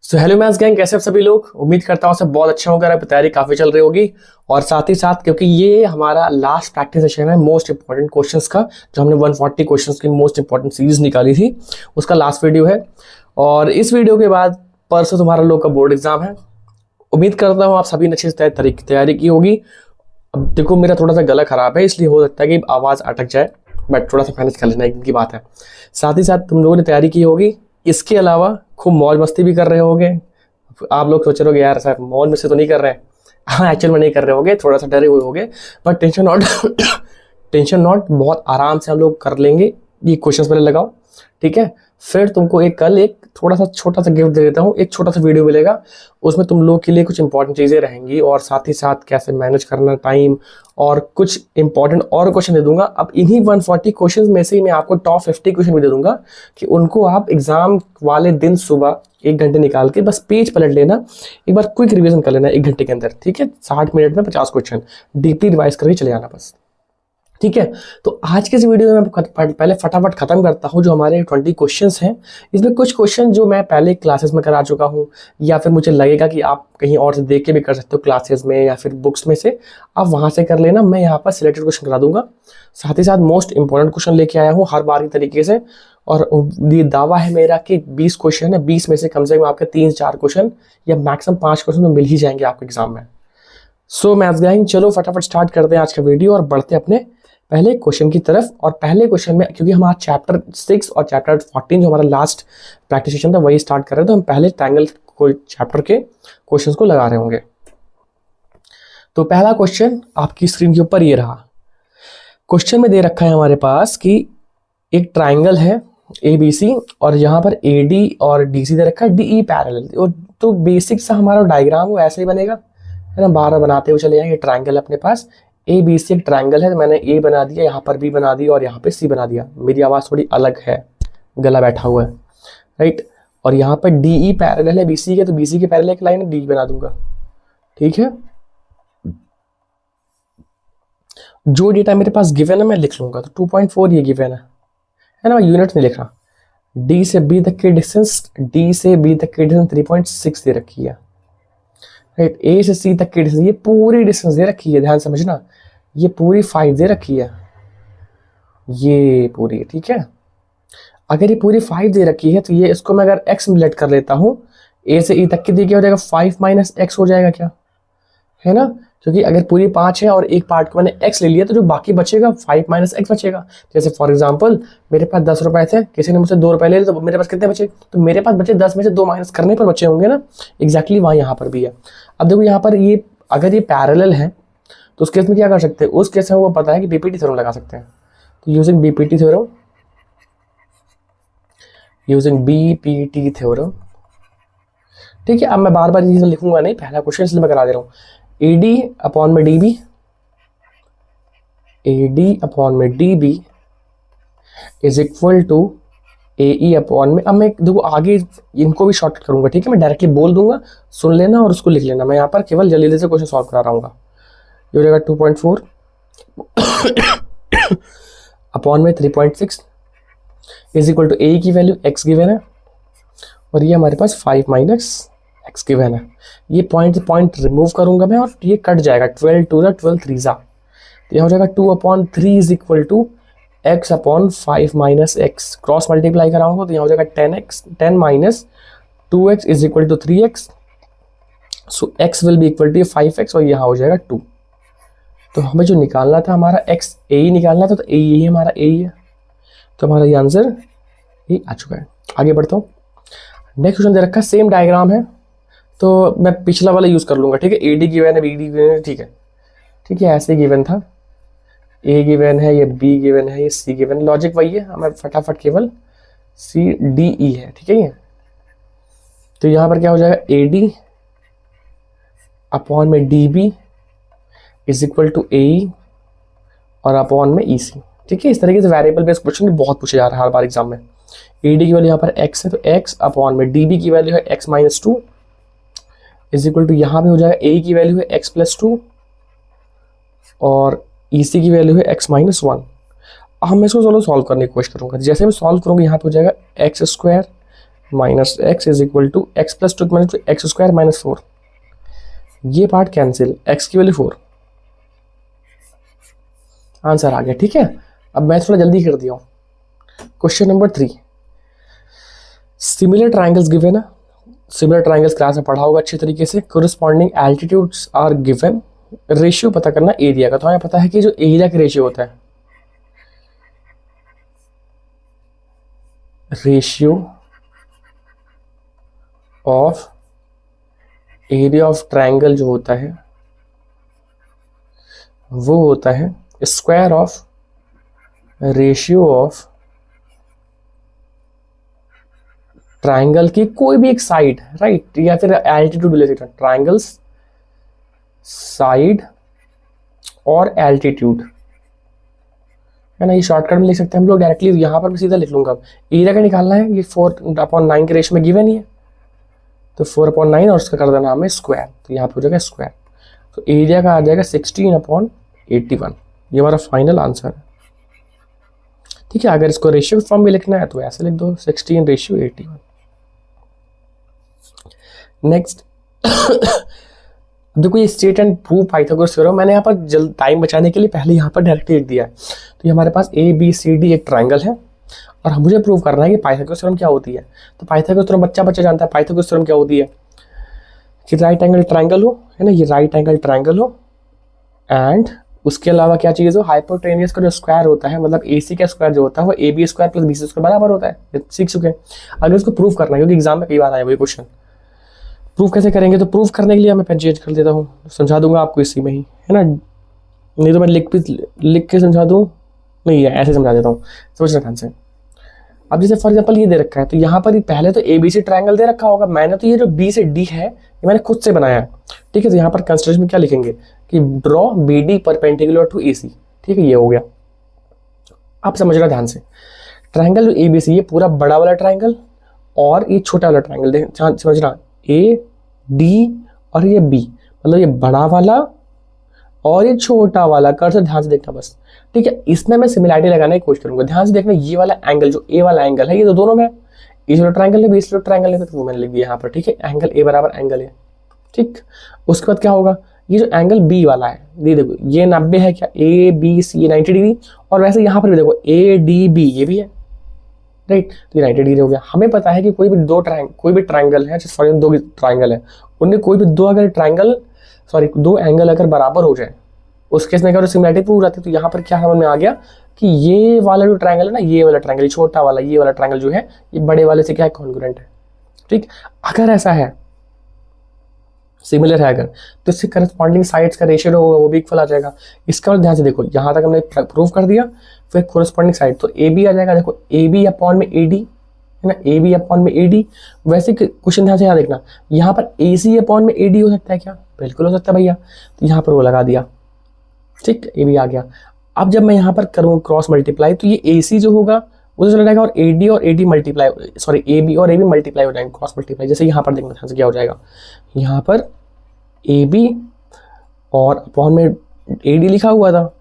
So hello maths gang, कैसे आप सभी लोग। उम्मीद करता हूँ सब बहुत अच्छा होगा, आपकी तैयारी काफ़ी चल रही होगी। और साथ ही साथ क्योंकि ये हमारा लास्ट प्रैक्टिस सेशन है मोस्ट इंपॉर्टेंट क्वेश्चंस का, जो हमने 140 क्वेश्चंस की मोस्ट इंपॉर्टेंट सीरीज निकाली थी, उसका लास्ट वीडियो है। और इस वीडियो के बाद परसों तुम्हारा लोग का बोर्ड एग्जाम है। उम्मीद करता हूँ आप सभी ने अच्छी तैयारी की होगी। अब देखो, मेरा थोड़ा सा गला खराब है, इसलिए हो सकता है कि आवाज़ अटक जाए, बट थोड़ा सा मैनेज कर लेना, एक दिन की बात है। साथ ही साथ तुम लोगों ने तैयारी की होगी, इसके अलावा खूब मौज मस्ती भी कर रहे होगे। आप लोग सोच रहे होगे यार सर मौज मस्ती तो नहीं कर रहे हैं। हाँ, एक्चुअल में नहीं कर रहे होगे, थोड़ा सा डरे हुए होगे, but tension not. Tension not, बहुत आराम से हम लोग कर लेंगे। ये क्वेश्चंस पहले लगाओ, ठीक है। फिर तुमको कल एक थोड़ा सा छोटा सा गिफ्ट दे देता हूँ, एक छोटा सा वीडियो मिलेगा, उसमें तुम लोग के लिए कुछ इंपॉर्टेंट चीज़ें रहेंगी, और साथ ही साथ कैसे मैनेज करना टाइम, और कुछ इंपॉर्टेंट और क्वेश्चन दे दूंगा। अब इन्हीं 140 क्वेश्चन में से ही मैं आपको टॉप 50 क्वेश्चन भी दे दूंगा, कि उनको आप एग्जाम वाले दिन सुबह 1 घंटे निकाल के बस पेज पलट लेना, एक बार क्विक रिवीजन कर लेना 1 घंटे के अंदर, ठीक है। 60 मिनट में 50 क्वेश्चन डीपली रिवाइज करके चले आना बस, ठीक है। तो आज के इस वीडियो में मैं पहले फटाफट खत्म करता हूँ जो हमारे 20 क्वेश्चंस हैं। इसमें कुछ क्वेश्चन जो मैं पहले क्लासेस में करा चुका हूँ, या फिर मुझे लगेगा कि आप कहीं और से देख के भी कर सकते हो क्लासेस में या फिर बुक्स में से, आप वहाँ से कर लेना। मैं यहाँ पर सिलेक्टेड क्वेश्चन करा दूंगा, साथ ही साथ मोस्ट इंपॉर्टेंट क्वेश्चन लेके आया हूँ हर बार की तरीके से। और ये दावा है मेरा कि 20 क्वेश्चन है, 20 में से कम से कम आपके 3-4 क्वेश्चन या मैक्सिमम 5 क्वेश्चन तो मिल ही जाएंगे आपके एग्जाम में। सो मैथ्स गैंग, चलो फटाफट स्टार्ट करते हैं आज का वीडियो और बढ़ते हैं अपने पहले क्वेश्चन की तरफ। और पहले क्वेश्चन में, क्योंकि हमारा चैप्टर 6 और चैप्टर 14 जो हमारा लास्ट प्रैक्टिस सेशन था वही स्टार्ट कर रहे हैं, तो हम पहले ट्रायंगल को चैप्टर के क्वेश्चंस को लगा रहे होंगे। तो पहला क्वेश्चन आपकी स्क्रीन के ऊपर ये रहा। क्वेश्चन में दे रखा है हमारे पास कि एक ट्राइंगल है ABC, और यहाँ पर AD और DC दे रखा है, DE पैरेलल। तो बेसिक सा हमारा डायग्राम वो ऐसे ही बनेगा, है ना। बार बार बनाते हुए चले जाएंगे। ट्राइंगल अपने पास ABC एक ट्राइंगल है, तो मैंने A बना दिया, यहाँ पर B बना दिया और यहाँ पे C बना दिया। मेरी आवाज़ थोड़ी अलग है, गला बैठा हुआ है, राइट। और यहाँ पर DE पैरेलल है BC के, तो BC के पैरेलल एक लाइन D बना दूंगा, ठीक है। जो डेटा मेरे पास गिवन है मैं लिख लूंगा, तो 2.4 ये गिवन है ना। यूनिट नहीं लिखना। D से B तक की डिस्टेंस, D से B तक की डिस्टेंस 3.6 दे रखी है, राइट। A से C तक की डिस्टेंस, ये पूरी डिस्टेंस दे रखी है, ध्यान समझना, ये पूरी 5 दे रखी है, ये पूरी, ठीक है। अगर ये पूरी 5 दे रखी है, तो ये इसको मैं अगर x में लेट कर लेता हूँ, A से E तक की दी क्या हो जाएगा, 5 - x हो जाएगा क्या, है ना। क्योंकि अगर पूरी 5 है और एक पार्ट को मैंने x ले लिया, तो जो बाकी बचेगा 5 - x बचेगा। जैसे फॉर एग्जांपल मेरे पास 10 रुपए थे, किसी ने मुझसे 2 रुपए ले लिए, तो मेरे पास कितने बचे, तो मेरे पास बचे 10 में से 2 माइनस करने पर बचे होंगे ना। एग्जैक्टली वहाँ यहाँ पर भी है। अब देखो यहाँ पर ये अगर ये पैरेलल है, तो उस केस में क्या कर सकते हैं, उस केस में वो पता है कि BPT थ्योरम लगा सकते हैं। तो यूजिंग BPT थ्योरम, ठीक है। अब मैं बार बार ये चीज़ें लिखूंगा नहीं, पहला क्वेश्चन इसलिए मैं करा दे रहा हूँ। AD अपॉन में DB is equal to AE upon में, अब मैं देखो आगे इनको भी शॉर्ट करूंगा, ठीक है। मैं डायरेक्टली बोल दूंगा, सुन लेना और उसको लिख लेना। मैं यहाँ पर केवल जल्दी से क्वेश्चन सॉल्व करा रहा हूँ। ये हो जाएगा 2.4 अपॉन में 3.6 इज इक्वल टू AE की वैल्यू x गिवन है, और ये हमारे पास 5 - x गिवन है। ये पॉइंट रिमूव करूंगा मैं, और ये कट जाएगा, 12 2 12 3 जा, तो यह हो जाएगा 2/3 is equal to x upon 5 - x। Cross multiply कराऊंगा तो यहाँ हो जाएगा 10 - 2x is equal to 3x। So x will be equal to 5x, और यहाँ हो जाएगा 2। तो हमें जो निकालना था हमारा x AE निकालना था, तो AE यही हमारा AE है, तो हमारा ये आंसर ये आ चुका है। आगे बढ़ता हूँ। नेक्स्ट क्वेश्चन दे रखा है, सेम डायग्राम है, तो मैं पिछला वाला यूज कर लूंगा, ठीक है। AD गिवन है, BD गिवन है, ठीक है, ऐसे गिवन था। A गिवन है, ये B गिवन है, ये C गिवन, लॉजिक वही है, हमें फटाफट केवल CDE है, ठीक है ये। तो यहाँ पर क्या हो जाएगा, AD अपॉन में DB is equal to AE और अपॉन में EC, ठीक है। इस तरीके से वेरिएबल बेस्ड क्वेश्चन बहुत पूछे जा रहा है हर बार एग्जाम में। AD की वैल्यू यहाँ पर x है, तो x अपॉन में DB की वैल्यू है x - 2 इज इक्वल टू, यहाँ पे हो जाएगा AE की वैल्यू है x + 2 और EC की वैल्यू है x - 1। अब मैं इसको चलो सॉल्व करने की कोशिश करूँगा। जैसे मैं सॉल्व करूँगा, यहाँ पे हो जाएगा x² minus x is equal to x plus two minus two x square minus 4, ये पार्ट कैंसिल, एक्स की वैल्यू 4, आंसर आ गया। ठीक है, अब मैं थोड़ा जल्दी कर दिया हूँ। Question number 3, similar triangles given है, सिमिलर ट्राइंगल्स क्लास में पढ़ा होगा अच्छे तरीके से। Corresponding altitudes are given, ratio पता करना एरिया का। तो हमें पता है कि जो एरिया का रेशियो होता है, ratio of area of triangle जो होता है वो होता है square of ratio of triangle की कोई भी एक साइड, राइट, या फिर एल्टीट्यूड ले सकते हैं, ट्राइंगल्स साइड और एल्टीट्यूड, है ना। ये शॉर्टकट में लिख सकते हैं हम लोग डायरेक्टली, यहाँ पर भी सीधा लिख लूंगा। एरिया का निकालना है, ये 4/9 के रेशियो में गिवन ही है, तो 4/9 और उसका कर देना हमें स्क्वायर, तो यहाँ पर हो जाएगा स्क्वायर। तो एरिया का आ जाएगा 16/81, ये हमारा फाइनल आंसर है। ठीक है, अगर इसको रेशियो फॉर्म में लिखना है तो ऐसे लिख दो 16/81। नेक्स्ट देखो, ये state and prove Pythagoras theorem, मैंने यहाँ पर जल्द टाइम बचाने के लिए पहले यहाँ पर डायरेक्टली लिख दिया है। तो ये हमारे पास ABCD एक ट्राइंगल है और मुझे प्रूव करना है कि पाइथागोरस थ्योरम क्या होती है। तो पाइथागोरस थ्योरम बच्चा जानता है। पाइथागोरस थ्योरम क्या होती है कि राइट एंगल ट्राइंगल हो, है ना, ये राइट एंगल ट्राइंगल हो एंड उसके अलावा क्या चीज़ हो, हाइपोटेनियस का जो स्क्वायर होता है, मतलब AC का स्क्वायर जो होता है वो AB square plus BC square बराबर होता है। सीख चुके हैं। अगर इसको प्रूव करना है, क्योंकि एग्जाम में कई बार आया वही क्वेश्चन, प्रूफ कैसे करेंगे, तो प्रूफ करने के लिए मैं पेन चेंज कर देता हूँ, समझा दूंगा आपको इसी में ही, है ना, नहीं तो मैं लिख के समझा दूँ, नहीं है ऐसे समझा देता हूँ, समझना ध्यान से। अब जैसे फॉर एग्जांपल ये दे रखा है, तो यहाँ पर पहले तो ABC ट्रायंगल दे रखा होगा, मैंने तो ये जो B से D है ये मैंने खुद से बनाया है। ठीक है, तो यहाँ पर कंस्ट्रक्शन में क्या लिखेंगे कि draw BD perpendicular to AC। ठीक है, ये हो गया। आप समझना ध्यान से, ट्राइंगल जो ABC, ये पूरा बड़ा वाला ट्राइंगल और ये छोटा वाला ट्राइंगल, देख समझना, AD और ये B, मतलब ये बड़ा वाला और ये छोटा वाला, कर्सर ध्यान से देखना बस। ठीक है, इसमें मैं सिमिलैरिटी लगाने की कोशिश करूंगा। ध्यान से देखना, ये वाला एंगल जो A वाला एंगल है ये तो दोनों में, इस वाला ट्राइंगल है, इस वाला ट्राइंगल है, तो वो मैंने लिख दिया यहाँ पर। ठीक है, एंगल A बराबर एंगल है। ठीक, उसके बाद क्या होगा, ये जो एंगल B वाला है, ये देखो ये 90 है क्या, ABC ये 90 डिग्री, और वैसे यहाँ पर भी देखो ADB ये भी है, राइट, तो ये 90 डिग्री हो गया। हमें पता है कि कोई भी ट्राइंगल है, फॉर एग्जाम्पल 2 ट्राइंगल है, उनमें कोई भी दो एंगल अगर बराबर हो जाए, उस केस में अगर सिमिलैरिटी प्रूव हो जाती है। तो यहाँ पर क्या समझ में आ गया कि ये वाला जो ट्राइंगल है ना, ये वाला ट्राइंगल, ये छोटा वाला, ये वाला ट्राइंगल जो है ये बड़े वाले से क्या है, कॉन्ग्रुएंट है। ठीक, अगर ऐसा है, सिमिलर है अगर, तो इससे करस्पॉन्डिंग साइड्स का रेशियो होगा वो भी इक्वल आ जाएगा। इसका ध्यान से देखो, यहाँ तक हमने प्रूव कर दिया, फिर कोरस्पॉन्डिंग साइड तो AB आ जाएगा। देखो AB अपॉन में AD, है ना, AB अपॉन में AD। वैसे क्वेश्चन ध्यान से यहाँ देखना, यहाँ पर AC अपॉन में AD हो सकता है क्या, बिल्कुल हो सकता है भैया, तो यहाँ पर वो लगा दिया। ठीक, AB आ गया। अब जब मैं यहाँ पर करूँ क्रॉस मल्टीप्लाई, तो ये AC जो होगा वो तो चला जाएगा, और AD मल्टीप्लाई, सॉरी AB और AB मल्टीप्लाई हो जाएंगे, क्रॉस मल्टीप्लाई। जैसे यहाँ पर देखना ध्यान से क्या हो जाएगा, यहाँ पर AB और अपॉन में AD लिखा हुआ था,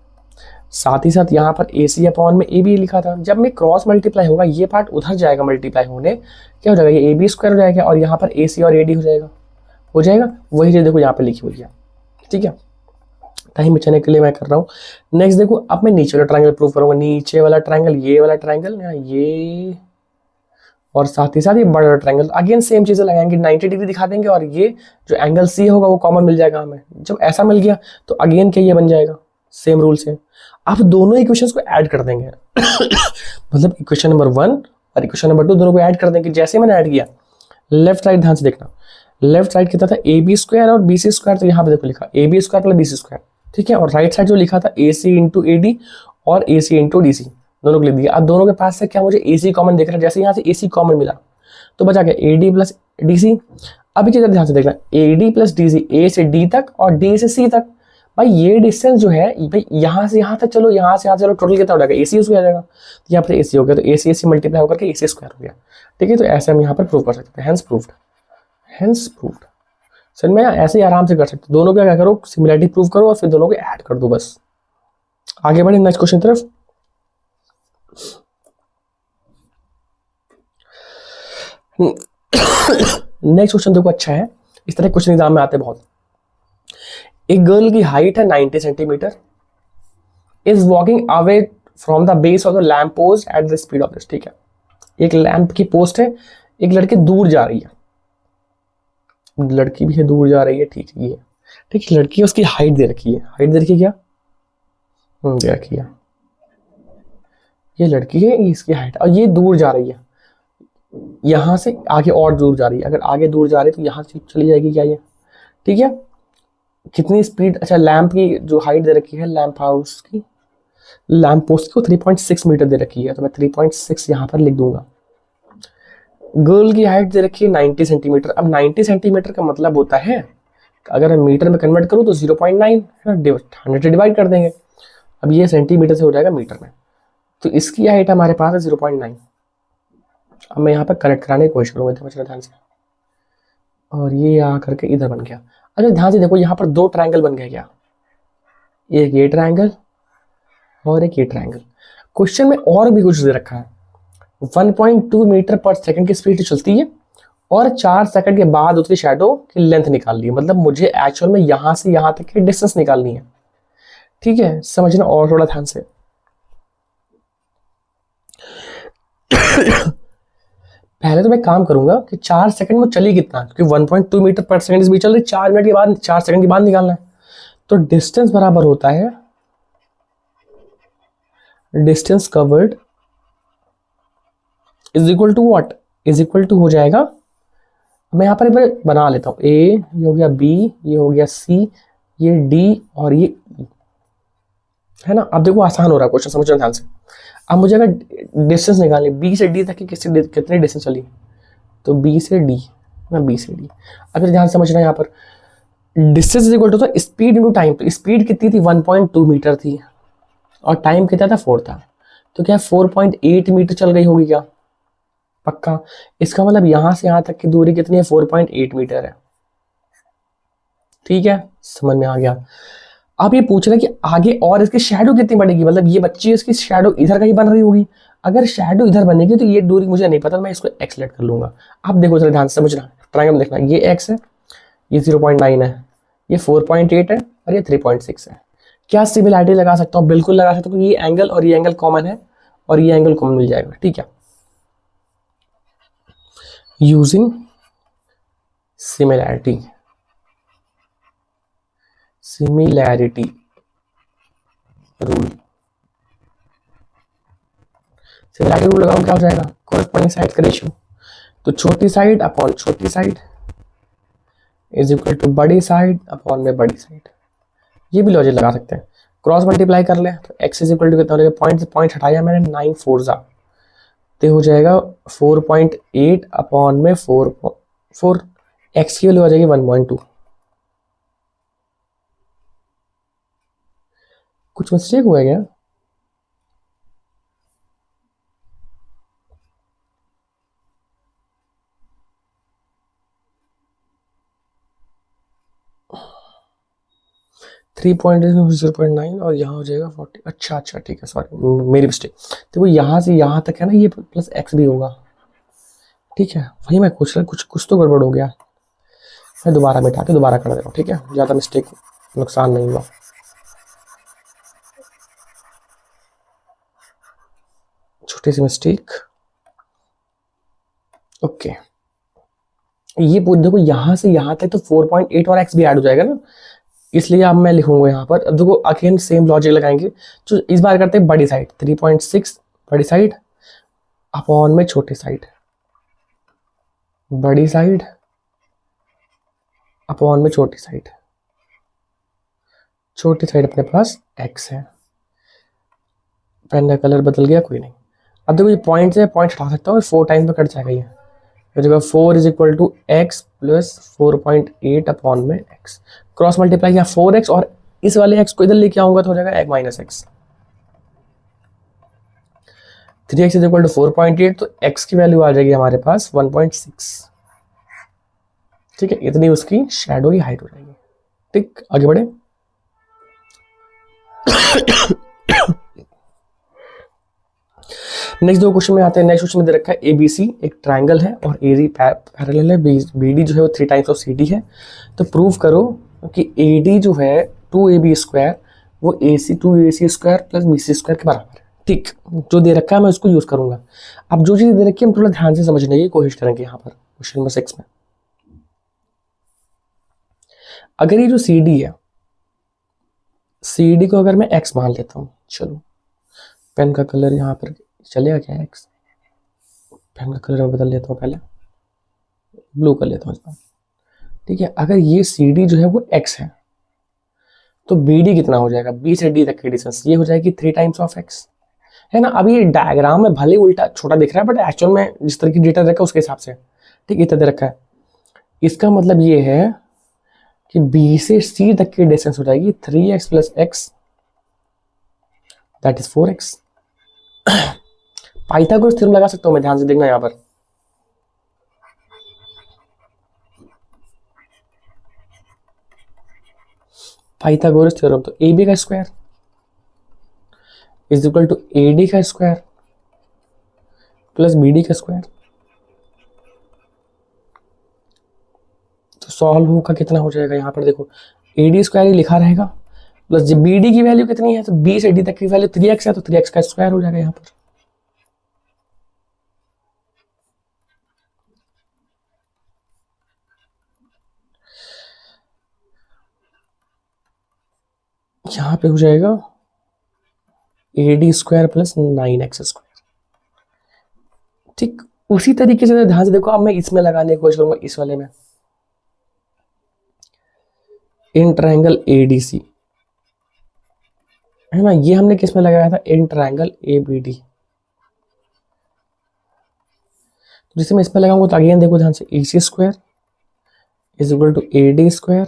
साथ ही साथ यहाँ पर AC अपॉन में AB लिखा था। जब में क्रॉस मल्टीप्लाई होगा, ये पार्ट उधर जाएगा मल्टीप्लाई होने, क्या हो जाएगा, ये AB स्क्वायर हो जाएगा, और यहाँ पर AC और AD हो जाएगा। वही चीज़ देखो यहाँ पे लिखी हुई है। ठीक है, टाइम बचाने के लिए मैं कर रहा हूँ। नेक्स्ट देखो, अब मैं नीचे वाला ट्राइंगल प्रूव करूंगा, नीचे वाला ट्राइंगल, ये वाला ट्राइंगल, ये और साथ ही साथ ये बड़ा ट्राइंगल, अगेन सेम चीजें लगाएंगे, 90 डिग्री दिखा देंगे, और ये जो एंगल C होगा वो कॉमन मिल जाएगा हमें। जब ऐसा मिल गया तो अगेन क्या ये बन जाएगा, सेम रूल से आप दोनों इक्वेशंस को ऐड कर देंगे मतलब इक्वेशन नंबर 1 और इक्वेशन नंबर 2 दोनों को ऐड कर देंगे। जैसे मैंने ऐड किया, लेफ्ट राइट ध्यान से देखना, लेफ्ट राइट कितना था AB स्क्वायर और BC स्क्वायर, तो यहाँ पे देखो लिखा AB square plus BC square. ठीक है, और राइट साइड जो लिखा था AC इंटू AD और AC इंटू DC, दोनों को लिख दिया। अब दोनों के पास से क्या मुझे AC कॉमन दिख रहा है, जैसे यहाँ से AC कॉमन मिला तो बचा गया AD प्लस DC। अब चीज़ ध्यान से देखना, AD प्लस DC, A से D तक और D से C तक। भाई ये डिस्टेंस जो है भाई यहाँ से यहाँ तक, चलो यहाँ से यहाँ चलो, टोटल कितना हो जाएगा, AC उसको आ जाएगा, तो यहाँ पर AC हो गया, तो AC मल्टीप्लाई होकर के AC स्क्वायर हो गया। ठीक है, तो ऐसे हम यहाँ पर प्रूव कर सकते हैं, हेंस प्रूव्ड। सर मैं ऐसे ही आराम से कर सकते, दोनों का क्या करो, सिमिलैरिटी प्रूव करो और फिर दोनों को ऐड कर दो, बस आगे बढ़े नेक्स्ट क्वेश्चन तरफ। नेक्स्ट क्वेश्चन देखो, अच्छा है, इस तरह क्वेश्चन एग्जाम में आते हैं बहुत। एक गर्ल की हाइट है 90 centimetre, is walking away from the base of the lamp post at the speed of this. ठीक है, एक लैंप की पोस्ट है, एक लड़की दूर जा रही है, लड़की भी है दूर जा रही है, ठीक है, ये ठीक है, लड़की है, उसकी हाइट दे रखी है, हाइट दे रखी है क्या, दे रखी है, ये लड़की है, ये इसकी हाइट, और ये दूर जा रही है, यहां से आगे और दूर जा रही है, अगर आगे दूर जा रही है तो यहां से चली जाएगी क्या ये, ठीक है, कितनी स्पीड, अच्छा लैंप की जो हाइट दे रखी है, लैंप हाउस की, लैंप पोस्ट को 3.6 मीटर दे रखी है, तो मैं 3.6 यहां पर लिख दूंगा। गर्ल की हाइट दे रखी है 90 सेंटीमीटर। अब 90 सेंटीमीटर का मतलब होता है, अगर मैं मीटर में कन्वर्ट करूं तो 0.9 है ना, 100 से डिवाइड कर देंगे, अब ये सेंटीमीटर से हो जाएगा मीटर में, तो इसकी हाइट हमारे पास है 0.9। अब मैं यहाँ पर कनेक्ट कराने की कोशिश करूँगा ध्यान से, और ये आ करके इधर बन गया। अच्छा ध्यान से देखो, यहाँ पर दो ट्रायंगल बन गए क्या, एक ये ट्रायंगल और एक ये ट्रायंगल। क्वेश्चन में और भी कुछ दे रखा है, 1.2 मीटर पर सेकंड की स्पीड से चलती है और 4 सेकंड के बाद उसकी शैडो की लेंथ निकालनी है, मतलब मुझे एक्चुअल में यहां से यहां तक की डिस्टेंस निकालनी है। ठीक है, समझना और थोड़ा ध्यान से। पहले तो मैं काम करूंगा कि 4 सेकंड में चली कितना, क्योंकि 1.2 मीटर पर सेकंड स्पीड चल रही, 4 मिनट के बाद 4 सेकंड के बाद निकालना है, तो डिस्टेंस बराबर होता है distance covered is equal to what, is equal to हो जाएगा, मैं यहाँ पर बना लेता हूँ, ए ये हो गया, बी ये हो गया, सी ये, डी और ये ई, है ना। अब देखो आसान हो रहा है क्वेश्चन, समझना ध्यान से। अब मुझे अगर डिस्टेंस निकालनी, बी से डी तक की कितनी डिस्टेंस चली, तो बी से डी ना, बी से डी। अगर ध्यान समझना, यहाँ पर distance is equal to speed into time, तो स्पीड कितनी थी 1.2 मीटर थी और टाइम कितना था 4 था, तो क्या 4.8 मीटर चल रही होगी क्या, पक्का। इसका मतलब यहां से यहां तक की दूरी कितनी है, 4.8 मीटर है। ठीक है, समझ में आ गया। अब ये पूछ रहे हैं कि आगे और इसकी शैडो कितनी बढ़ेगी, मतलब ये बच्ची इसकी शैडो इधर कहीं बन रही होगी, अगर शैडो इधर बनेगी तो ये दूरी मुझे नहीं पता, मैं इसको एक्स लेट कर लूंगा। अब देखो जरा ध्यान से समझना, ट्रायंगल देखना, ये एक्स है, ये 0.9 है, ये 4.8 है और ये 3.6 है। क्या सिमिलरिटी लगा सकता हूँ, बिल्कुल लगा सकता हूँ, ये एंगल और ये एंगल कॉमन है और ये एंगल कॉमन मिल जाएगा। ठीक है, using similarity, similarity rule, similarity rule लगाओ क्या हो जाएगा, कॉरस्पॉन्डिंग साइड का रेशियो, तो छोटी साइड अपॉन छोटी साइड इज इक्वल टू बड़ी साइड अपॉन में बड़ी साइड। ये भी लॉजिक लगा सकते हैं, क्रॉस मल्टीप्लाई कर ले तो x इज इक्वल टू कितना हो जाएगा, पॉइंट से पॉइंट हटाया मैंने, 9 4 जा, तो हो जाएगा 4.8 अपॉन में 4 x की वैल्यू आ जाएगी 1.2। कुछ मिस्टेक हुआ है क्या, थ्री पॉइंट 0.9 और यहाँ हो जाएगा 40। अच्छा ठीक है, सॉरी मेरी मिस्टेक। तो वो यहाँ से यहाँ तक है ना, ये प्लस x भी होगा। ठीक है, वही मैं पूछ रहा, कुछ तो गड़बड़ हो गया, मैं दोबारा मिटा के दोबारा कर दे रहा हूँ। ठीक है, ज़्यादा मिस्टेक नुकसान नहीं हुआ। छोटी सी मिस्टेक, ओके। ये पूछ देखो, यहाँ से यहाँ तक तो 4.8 और x भी ऐड हो जाएगा ना, इसलिए अब मैं लिखूंगा यहाँ पर। अब देखो अगेन सेम लॉजिक लगाएंगे, तो इस बार करते हैं बड़ी साइड, 3.6 बड़ी साइड अपॉन में छोटी साइड, बड़ी साइड अपॉन में छोटी साइड, छोटी साइड अपने पास x है, पेन का कलर बदल गया, कोई नहीं। अब देखो ये पॉइंट से पॉइंट हटा सकता हूँ, 4 टाइम्स में कट जाएगा ये, तो जगह 4 is equal to x plus 4.8 upon में x, क्रॉस मल्टीप्लाई किया 4x और इस वाले x को इधर लेके आऊंगा तो हो जाएगा एक minus x, 3x is equal to 4.8, तो x की वैल्यू आ जाएगी हमारे पास 1.6। ठीक है, इतनी उसकी शैडो की हाइट हो जाएगी। ठीक, आगे बढ़े। नेक्स्ट दो क्वेश्चन में आते हैं। नेक्स्ट क्वेश्चन में दे रखा है ABC एक ट्रायंगल है और AD पैरेलल है, BD जो है वो 3 टाइम्स ऑफ CD है। तो प्रूव करो कि AD जो है 2AB स्क्वायर वो AC square plus BC square के बराबर है। ठीक, जो दे रखा है मैं उसको यूज करूंगा। अब जो चीज दे रखी है हम थोड़ा ध्यान से समझने की कोशिश करेंगे यहाँ पर क्वेश्चन नंबर 6 में। अगर ये जो CD है, CD को अगर मैं X मान लेता हूँ, चलो पेन का कलर यहाँ पर चलेगा क्या? X पेन का कलर मैं बदल लेता हूँ, पहले ब्लू कर लेता हूँ इस बार। ठीक है, अगर ये CD जो है वो X है तो BD कितना हो जाएगा? B से D तक की डिस्टेंस ये हो जाएगी 3 टाइम्स ऑफ X, है ना। अब ये डायग्राम में भले उल्टा छोटा दिख रहा है बट एक्चुअल में जिस तरह की डेटा रखा है उसके हिसाब से ठीक इतना दे रखा है। इसका मतलब ये है कि B से C तक की डिस्टेंस हो जाएगी 3x plus x that is 4x। Pythagoras theorem लगा सकता हूं मैं, ध्यान से देखना यहां पर। पाइथागोरस थ्योरम तो AB का square is equal to AD का स्क्वायर प्लस BD का स्क्वायर। तो सॉल्व होगा कितना हो जाएगा यहाँ पर देखो, AD स्क्वायर ही लिखा रहेगा प्लस जब BD की वैल्यू कितनी है तो B से D तक की वैल्यू 3x है तो 3x का स्क्वायर हो जाएगा यहाँ पर। यहाँ पे हो जाएगा AD square plus 9x square. ठीक, उसी तरीके से ध्यान से देखो। अब मैं इसमें लगाने की कोशिश करूंगा, इस वाले में इन ट्रायंगल ADC, है ना। ये हमने किस में लगाया था? In triangle ABD। तो जिसे मैं इसमें लगाऊंगा तो अगेन देखो ध्यान से, AC square is equal to AD square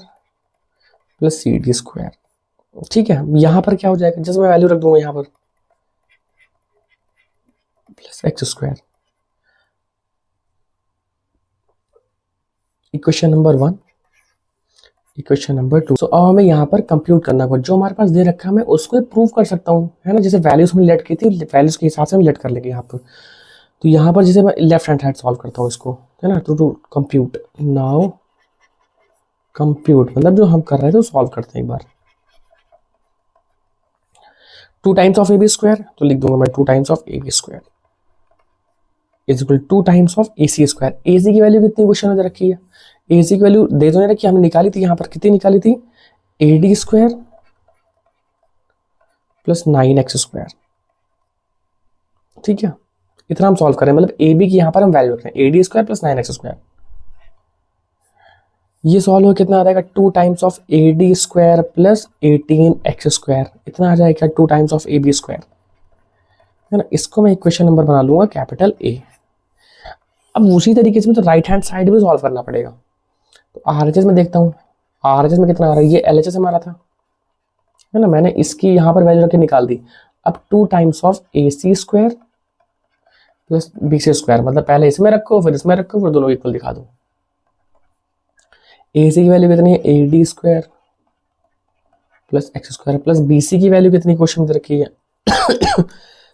plus CD square. ठीक है, यहां पर क्या हो जाएगा? जैसे मैं वैल्यू रख दूंगा यहां पर plus x square. Equation number 1, equation number 2। अब हमें यहाँ पर कंप्यूट करना होगा, जो हमारे पास दे रखा है मैं उसको प्रूव कर सकता हूँ, है ना। जैसे वैल्यूज हमने लेट की थी, वैल्यूज के हिसाब से हम लेट कर लेंगे यहाँ पर। तो यहाँ पर जैसे मैं लेफ्ट हैंड साइड सॉल्व करता हूँ इसको, है ना। टू कंप्यूट नाउ, कंप्यूट मतलब जो हम कर रहे थे वो सॉल्व करते हैं एक बार। 2 टाइम्स ऑफ AB स्क्वायर तो लिख दूंगा मैं 2 times of AB square is equal 2 times of AC square. AC की वैल्यू कितनी क्वेश्चन में रखी है? AC की वैल्यू दे दो रखी, हमने निकाली थी यहाँ पर, कितनी निकाली थी? AD square plus 9x square. ठीक है, इतना हम सॉल्व करें, मतलब AB की यहाँ पर हम वैल्यू रख रहे हैं AD square plus 9x square. ये सॉल्व हो कितना आ जाएगा? 2 times of AD square plus 18x square. इतना आ जाएगा 2 टाइम्स ऑफ AB स्क्वायर, है ना। इसको मैं इक्वेशन नंबर बना लूंगा कैपिटल A। अब उसी तरीके से तो राइट हैंड साइड भी सॉल्व करना पड़ेगा। तो RHS में देखता हूँ, RHS में कितना आ रहा है? ये LHS हमारा था, है ना। मैंने इसकी यहाँ पर वैल्यू रख के निकाल दी। अब 2 times of AC square plus BC square, मतलब पहले इसमें रखो फिर इसमें रखो फिर दोनों इक्वल दिखा दो। AC की वैल्यू कितनी है? AD square plus x square plus BC की वैल्यू कितनी क्वेश्चन में रखी है?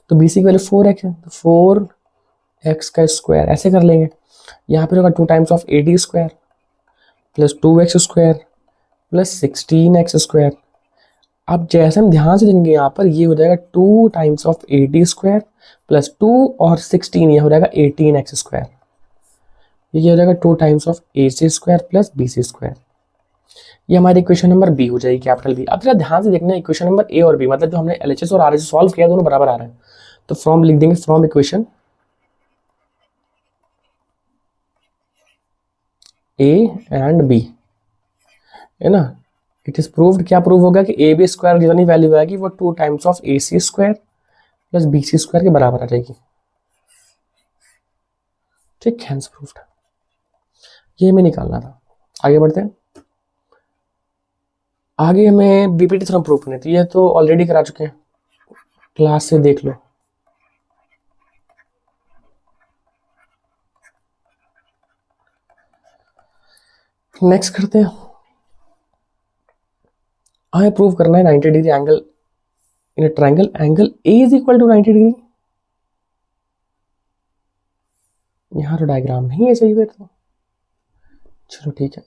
तो BC की वैल्यू 4x है तो 4x का स्क्वायर ऐसे कर लेंगे। यहाँ पर होगा 2 times of AD square plus 2x square plus 16x square. अब जैसे हम ध्यान से देंगे यहाँ पर ये हो जाएगा 2 times of AD square plus 2 और 16 ये हो जाएगा 18x स्क्वायर। ये हो जाएगा 2 times of AC square plus BC square. ये हमारी इक्वेशन नंबर B हो जाएगी, कैपिटल B। अब जरा ध्यान से देखना, इक्वेशन नंबर A और B मतलब जो हमने LHS और RHS सॉल्व किया दोनों बराबर आ रहे हैं। तो फ्रॉम लिख देंगे, from equation A and B, है ना। इट इज प्रूव्ड, क्या प्रूव होगा कि AB स्क्वायर जितनी वैल्यू आएगी वो 2 times of AC square plus BC square के बराबर आ जाएगी। ठीक, हैंस प्रूव्ड। ये हमें निकालना था। आगे बढ़ते हैं। आगे हमें BPT थ्योरम प्रूव करनी थी, ये तो ऑलरेडी करा चुके हैं, क्लास से देख लो। नेक्स्ट करते हैं। हमें प्रूव करना है 90 degree angle in triangle, angle A is equal to 90 degree. यहाँ तो डायग्राम नहीं है सही फिर तो। चलो ठीक है,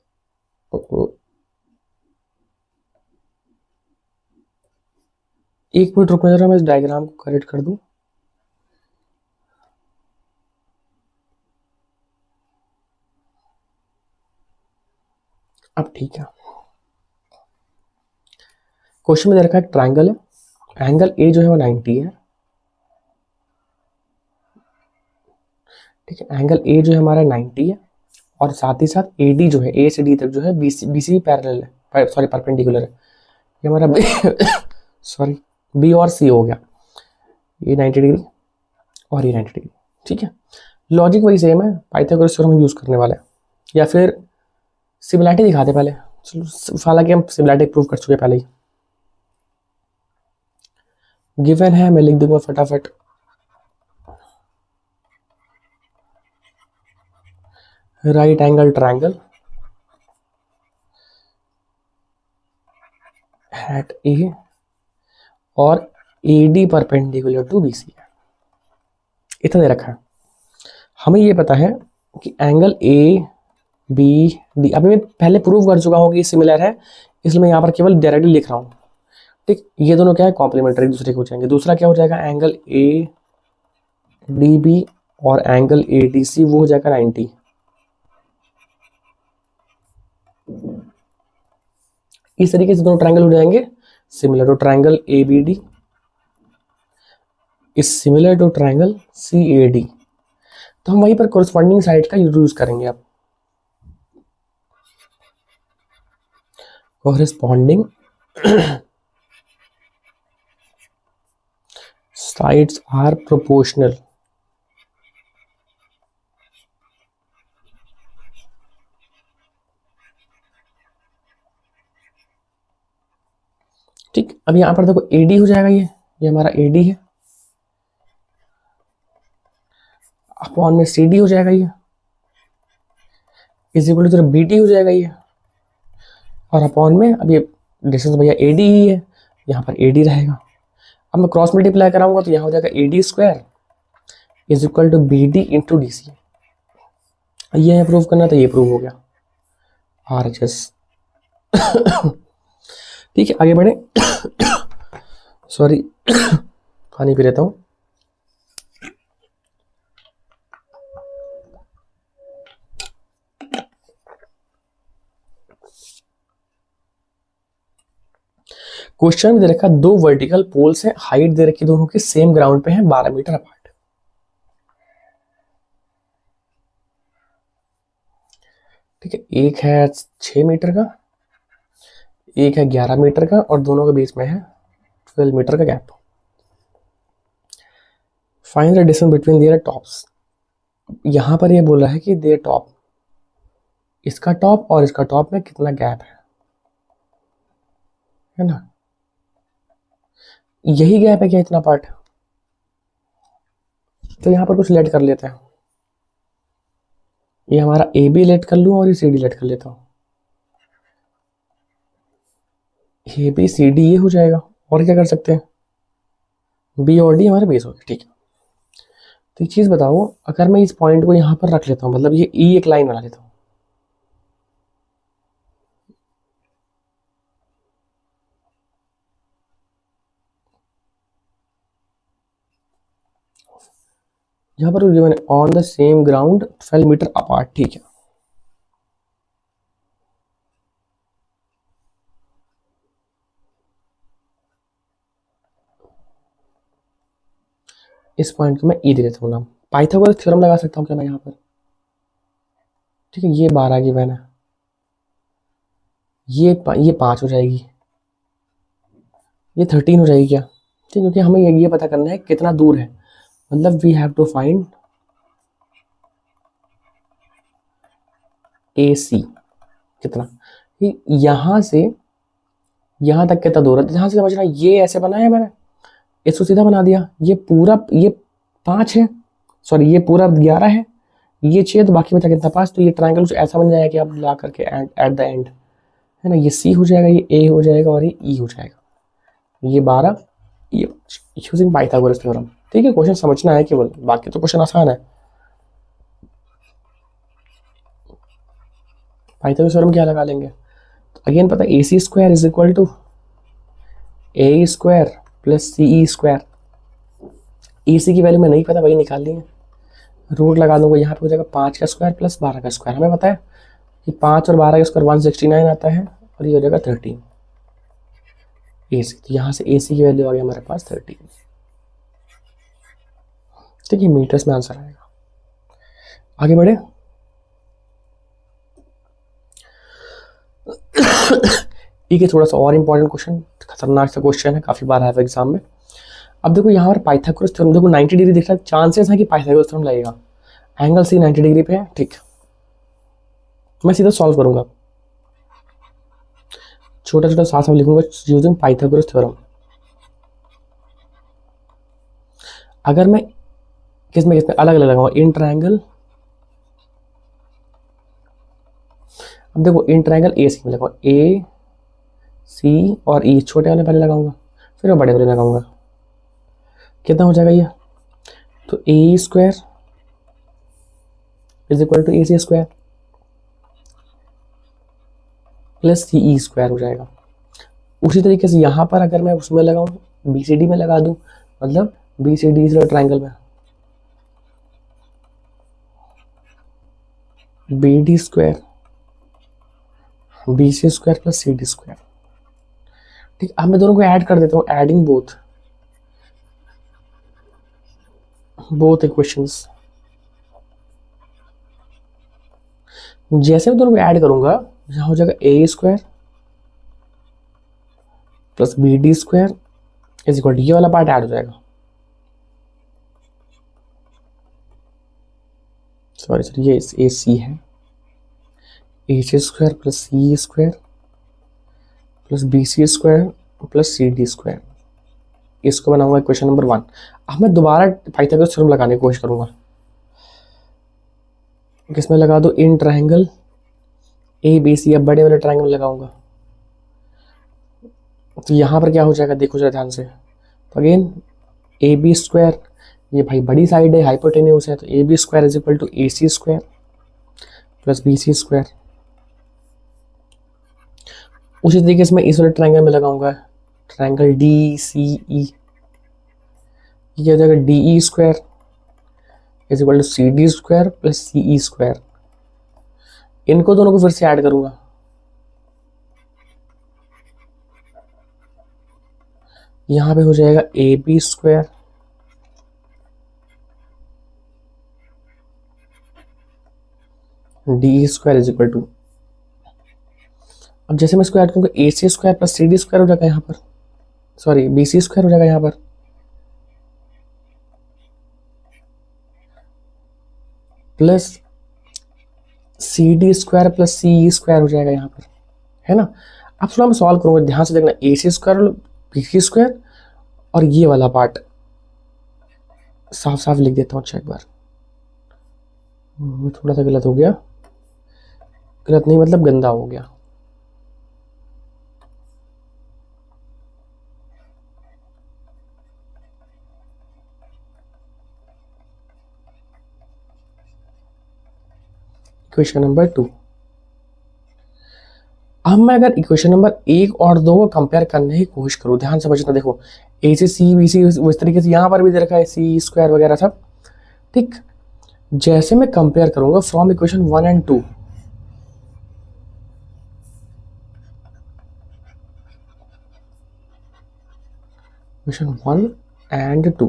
एक मिनट रुकना जरा, मैं इस डायग्राम को करेक्ट कर दूं। अब ठीक है, क्वेश्चन में दे रखा है ट्राइंगल है, एंगल ए जो है वो 90 है, ठीक है। एंगल ए जो है हमारा 90 है, और साथ ही साथ ए डी जो है, ए से डी तक जो है बीसी पैरेलल है, सॉरी परपेंडिकुलर है। ये हमारा सॉरी बी और सी हो गया, ये 90 डिग्री और ये 90 डिग्री, ठीक है। लॉजिक वही सेम है, पाइथागोरस थ्योरम हम यूज करने वाले हैं, या फिर सिमिलैरिटी दिखाते पहले। चलो, हालांकि हम सिमिलैरिटी प्रूव कर चुके पहले ही। गिवन है, मैं लिख दूंगा फटाफट, right angle triangle at A और A D perpendicular to B C है, इतना दे रखा है। हमें ये पता है कि एंगल ए बी डी, अभी मैं पहले प्रूव कर चुका हूँ कि सिमिलर है, इसलिए मैं यहाँ पर केवल डायरेक्टली लिख रहा हूँ, ठीक। ये दोनों क्या है, कॉम्प्लीमेंट्री दूसरे के हो जाएंगे। दूसरा क्या हो जाएगा, एंगल ए डी बी और एंगल ए डी सी वो हो जाएगा 90। इस तरीके से दोनों ट्रायंगल हो जाएंगे सिमिलर। तो triangle A B D is similar to triangle C A D, तो हम वहीं पर कोरस्पॉन्डिंग साइड का यूज करेंगे। अब कोरस्पॉन्डिंग sides are proportional, ठीक। अब यहां पर देखो एडी हो जाएगा, ये हमारा एडी है, अपॉन में सी डी हो जाएगा, ये is equal to B T हो जाएगा ये, और अपॉन में अब ये डिस्टेंस भैया ए डी ही है, यहाँ पर ए डी रहेगा। अब मैं क्रॉस मल्टीप्लाई कराऊंगा तो यहाँ हो जाएगा A D square is equal to B D into D C. ये है प्रूव करना, तो ये प्रूव हो गया आर एच एस, ठीक है। आगे बढ़े, सॉरी पानी पी लेता हूँ। क्वेश्चन में दे रखा दो वर्टिकल पोल्स हैं, हाइट दे रखी दोनों की सेम ग्राउंड पे है 12 मीटर अपार्ट, ठीक है। एक है 6 मीटर का, एक है 11 मीटर का, और दोनों के बीच में है 12 मीटर का gap. Find the distance between their tops. यहां पर ये बोल रहा है कि देयर टॉप, इसका टॉप और इसका टॉप में कितना गैप है ना। यही गैप है क्या इतना पार्ट, तो यहां पर कुछ लेट कर लेते हैं। ये हमारा ए बी लेट कर लूं और ये सी डी लेट कर लेता हूं, ए बी सी डी ये हो जाएगा। और क्या कर सकते हैं, बी और डी हमारे बेस हो गए, ठीक है। तो एक चीज बताओ, अगर मैं इस पॉइंट को यहां पर रख लेता हूं, मतलब ये ई एक लाइन बना लेता हूं, यहां पर मैंने on the same ground 12 metre apart, ठीक है। इस पॉइंट को मैं ई दे देता हूँ नाम। पाइथागोरस थ्योरम लगा सकता हूँ क्या मैं यहाँ पर, ठीक है। ये 12 की वैन है, ये 5 हो जाएगी, ये 13 हो जाएगी क्या, ठीक। क्योंकि हमें ये पता करना है कितना दूर है, मतलब वी हैव टू फाइंड ए सी कितना, यहां से यहां तक कितना दूर है। यहां से समझना, ये ऐसे बना है मैंने, इसको सीधा बना दिया, ये पूरा ये 5 है, सॉरी ये पूरा 11 है, ये 6, तो बाकी बचा कितना 5। तो ये ट्रायंगल कुछ ऐसा बन जाएगा कि आप ला करके एट द एंड है ना, ये सी हो जाएगा, ये ए हो जाएगा और ये ई हो जाएगा, ये 12, ये यूजिंग पाइथागोरस थ्योरम, ठीक है। क्वेश्चन समझना है केवल, बाकी तो क्वेश्चन आसान है। पाइथागोरस थ्योरम क्या लगा लेंगे, तो अगेन पता है AC square is equal to AE square plus CE square. AC की वैल्यू में नहीं पता, वही निकालनी है, रूट लगा दूंगा, यहाँ पे हो जाएगा 5 का स्क्वायर प्लस 12 का स्क्वायर। हमें पता है कि 5 और 12 का स्क्वायर 169 आता है, और ये हो जाएगा 13 AC। तो यहाँ से AC की वैल्यू आ गई हमारे पास 13। ठीक है, मीटर्स में आंसर आएगा। आगे बढ़े। ठीक है, थोड़ा सा और इंपॉर्टेंट क्वेश्चन, खतरनाक सा क्वेश्चन है, काफी बार आया है एग्जाम में। अब देखो यहाँ पर पाइथागोरस थ्योरम, देखो 90 डिग्री दिख रहा है, चांसेस है कि पाइथागोरस थ्योरम लगेगा। एंगल सी 90 डिग्री पे है। ठीक, मैं सीधा सॉल्व करूंगा, छोटा छोटा साथ में लिखूंगा यूजिंग पाइथागोरस थ्योरम। अगर मैं किसमें अलग अलग लगाऊंगा, इन ट्रायंगल, अब देखो इन ट्रायंगल AC में लगाऊंगा, AC और E, छोटे वाले पहले लगाऊंगा, फिर मैं बड़े वाले लगाऊंगा। कितना हो जाएगा ये, तो AE square is equal to AC square plus CE square हो जाएगा। उसी तरीके से यहाँ पर अगर मैं उसमें लगाऊं, BCD में लगा दूं, मतलब BCD इस ट्रायंगल में BD square BC square plus CD square. ठीक, अब मैं दोनों को ऐड कर देता हूँ, एडिंग बोथ इक्वेशंस। जैसे मैं दोनों को ऐड करूंगा, यहाँ हो जाएगा AE square plus BD square is equal to, ये वाला पार्ट ऐड हो जाएगा, सॉरी ये AC है, AC square plus CE square plus BC square plus CD square. इसको बनाऊंगा क्वेश्चन नंबर 1। अब मैं दोबारा पाइथागोरस थ्योरम लगाने की कोशिश करूंगा, किसमें लगा दो, इन ट्रायंगल ABC, अब बड़े वाले ट्रायंगल लगाऊंगा, तो यहाँ पर क्या हो जाएगा देखो जरा ध्यान से, तो अगेन AB स्क्वायर, ये भाई बड़ी साइड है, हाइपोटेन्यूज है, तो AB square is equal to AC square plus BC square. उसी तरीके से मैं इस वाले ट्रायंगल में लगाऊंगा, ट्रायंगल DCE, ये हो जाएगा DE square is equal to CD square plus CE square. इनको दोनों को फिर से ऐड करूंगा, यहाँ पे हो जाएगा AB square DE square is equal to, अब जैसे मैं इसको ऐड करूंगा AC square plus CD square हो जाएगा यहाँ पर, सॉरी BC स्क्वायर हो जाएगा यहाँ पर, plus CD square plus CE square हो जाएगा यहाँ पर, है ना। अब थोड़ा मैं सॉल्व करूंगा, ध्यान से देखना, AC स्क्वायर और BC स्क्वायर, और ये वाला पार्ट साफ साफ लिख देता हूँ। अच्छा एक बार, थोड़ा सा गलत हो गया, गलत नहीं मतलब गंदा हो गया। Equation number 2। अब मैं अगर इक्वेशन नंबर 1 और 2 को कंपेयर करने की कोशिश करूँ, ध्यान से समझना, देखो AC C BC उस तरीके से यहाँ पर भी दे रखा है, CE स्क्वायर वगैरह सब। ठीक, जैसे मैं कंपेयर करूंगा from equation 1 and 2, equation 1 and 2, तो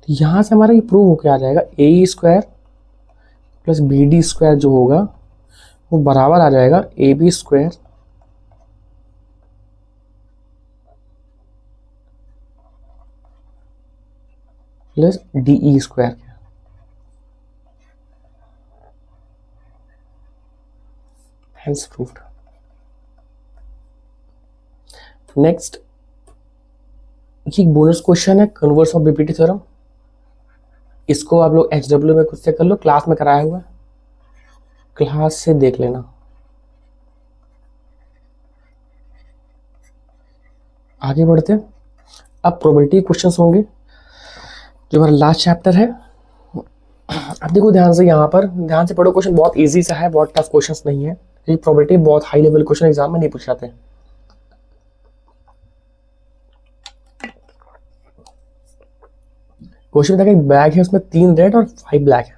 यहाँ से हमारा ये प्रूव होके आ जाएगा, AE square plus BD square जो होगा वो बराबर आ जाएगा AB square plus DE square. Hence proved. Next, ये बोनस क्वेश्चन है, कन्वर्स ऑफ BPT थ्योरम। इसको आप लोग HW में खुद से कर लो, क्लास में कराया हुआ है, क्लास से देख लेना। आगे बढ़ते हैं, अब प्रोबेबिलिटी क्वेश्चंस होंगे, जो हमारा लास्ट चैप्टर है अब देखो ध्यान से, यहाँ पर ध्यान से पढ़ो, क्वेश्चन बहुत इजी सा है, बहुत टफ क्वेश्चन नहीं है, क्योंकि प्रोबेबिलिटी बहुत हाई लेवल क्वेश्चन एग्जाम में नहीं पूछ जाते। क्वेश्चन बताया एक बैग है, उसमें 3 रेड और 5 ब्लैक है।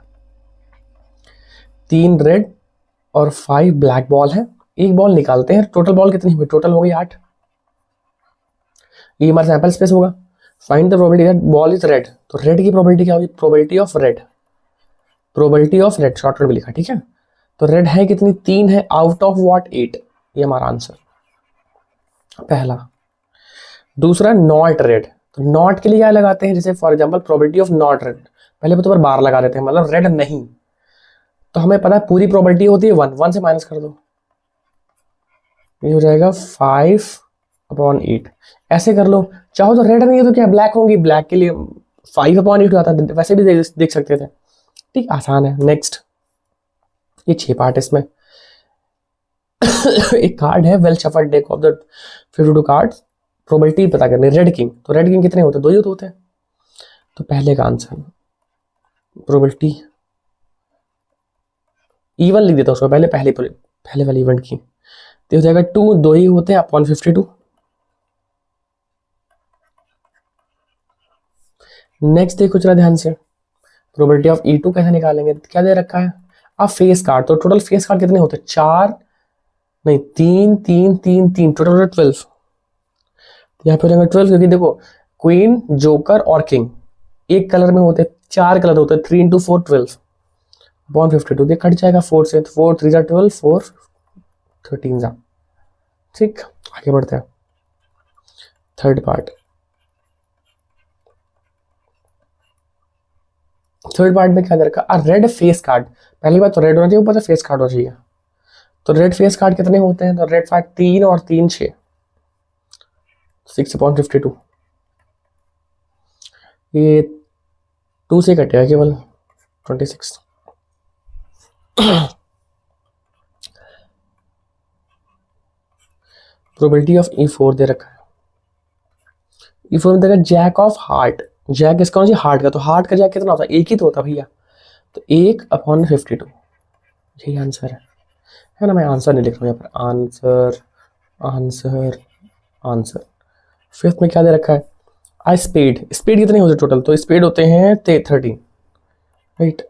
3 रेड और 5 ब्लैक बॉल है, एक बॉल निकालते हैं, टोटल बॉल कितनी हुई? टोटल हो गई 8। ये हमारा सैंपल स्पेस होगा। Find the probability that ball is red, तो रेड की प्रोबेबिलिटी क्या होगी? Probability of red, probability of red shortcut में लिखा, ठीक है। तो रेड है कितनी? 3 है, आउट ऑफ व्हाट? 8। ये हमारा आंसर पहला। दूसरा नॉट रेड, तो नॉट के लिए क्या लगाते हैं? जैसे for example probability of not red, पहले तो बार लगा देते हैं, मतलब रेड नहीं, तो हमें पता है पूरी प्रोबेबिलिटी होती है 1, 1 से माइनस कर दो, ये हो जाएगा 5/8। ऐसे कर लो, चाहो तो रेड नहीं है तो क्या ब्लैक होंगी, ब्लैक के लिए 5/8 आता है, वैसे भी देख सकते थे, ठीक, आसान है। नेक्स्ट, ये 6 पार्ट इसमें। एक कार्ड है well shuffled deck of the 52 cards, probability पता करनी, रेड किंग, तो रेड किंग कितने होते हैं? 2 ही तो होते हैं। तो पहले का आंसर प्रोबेबिलिटी इवन लिख देता हूँ उसको पहले, पहले वाले इवेंट की, तो हो जाएगा 2, 2 ही होते हैं अपॉन 52। नेक्स्ट देखो जरा ध्यान से, प्रोबेबिलिटी ऑफ E2 कैसे निकालेंगे? क्या दे रखा है? अब फेस कार्ड, तो टोटल फेस कार्ड कितने होते हैं? 4 नहीं 3 3 3 3, टोटल 12। यहाँ पे हो जाएगा 12, क्योंकि देखो क्वीन, जोकर और किंग एक कलर में होते हैं, 4 कलर होते हैं, 3 × 4 12 अपॉन 52, ये कट जाएगा 4 से, 4 3 × 12, 4 13 जा, ठीक। आगे बढ़ते हैं, थर्ड पार्ट। थर्ड पार्ट में क्या दे रखा? रेड फेस कार्ड, पहली बात तो रेड होना चाहिए, ऊपर से फेस कार्ड होना चाहिए। तो रेड फेस कार्ड कितने होते हैं? तो रेड फैक्ट 3 और 3 6, 6/52, ये 2 से कटेगा केवल 26। प्रोबेबिलिटी ऑफ E4 दे रखा है, E4 में देगा जैक ऑफ हार्ट, जैक किसका होना चाहिए? हार्ट का, तो हार्ट का जैक कितना होता है? एक ही तो होता भैया, तो 1/52, यही आंसर है ना। मैं आंसर नहीं लिख रहा हूँ यहाँ पर, आंसर आंसर आंसर। फिफ्थ में क्या दे रखा है? आई स्पीड, स्पीड कितने होते टोटल? तो स्पीड होते हैं 13, राइट,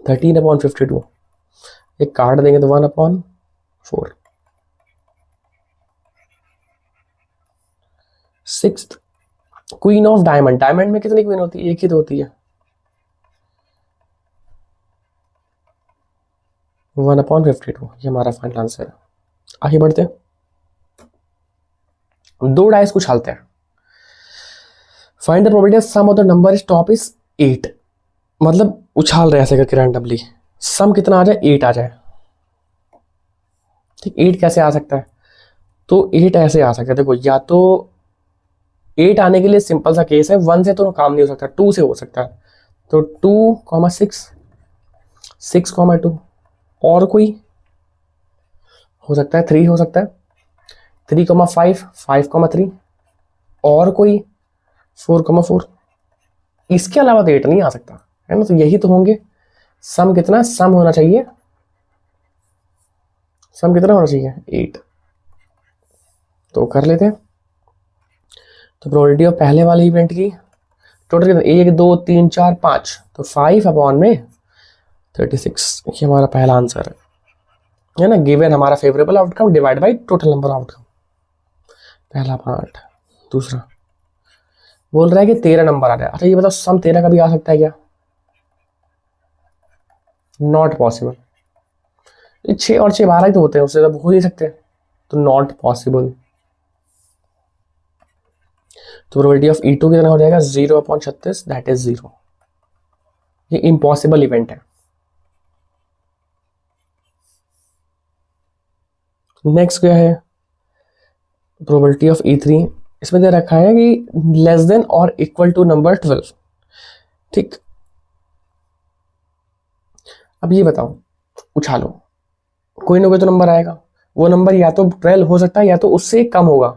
13/52। एक कार्ड देंगे तो 1/4। Sixth, queen of diamond, diamond में कितनी क्वीन होती है? एक ही तो होती है, 1/52, ये हमारा फाइनल आंसर है। आगे बढ़ते हैं, 2 डाइस को उछालते हैं। Find the probability of sum of the number is top is 8, मतलब उछाल रहे ऐसे करके रैंडमली, सम कितना आ जाए? 8 आ जाए, ठीक। 8 कैसे आ सकता है? तो 8 ऐसे आ सकता है, देखो, या तो 8 आने के लिए सिंपल सा केस है, 1 से तो काम नहीं हो सकता, 2 से हो सकता है, तो 2,6, 6,2, और कोई हो सकता है 3 हो सकता है, 3,5, 5,3, और कोई 4,4, इसके अलावा तो 8 नहीं आ सकता है ना। तो यही तो होंगे। सम कितना? सम होना चाहिए, सम कितना होना चाहिए? 8। तो कर लेते हैं। तो प्रोबेबिलिटी ऑफ पहले वाले इवेंट की टोटल कितना? 1 2 3 4 5, तो 5/36, ये हमारा पहला आंसर है ना। गिवन हमारा favourable outcome divide by total number outcome, पहला पार्ट। दूसरा बोल रहा है कि 13 नंबर आ रहा है। अच्छा ये बताओ, सम 13 का भी आ सकता है क्या? नॉट पॉसिबल, 6 और 6 12 ही तो होते हैं, उससे तो हो नहीं सकते, तो नॉट पॉसिबल। तो प्रोबेबिलिटी ऑफ E2 कितना हो जाएगा? 0/36, दैट इज 0, ये इम्पॉसिबल इवेंट है। नेक्स्ट क्या है? प्रोबेबिलिटी ऑफ E3, इसमें दे रखा है कि लेस देन और इक्वल टू नंबर 12, ठीक। अब ये बताओ, उछालो, कोई ना कोई तो नंबर आएगा, वो नंबर या तो 12 हो सकता है या तो उससे कम होगा,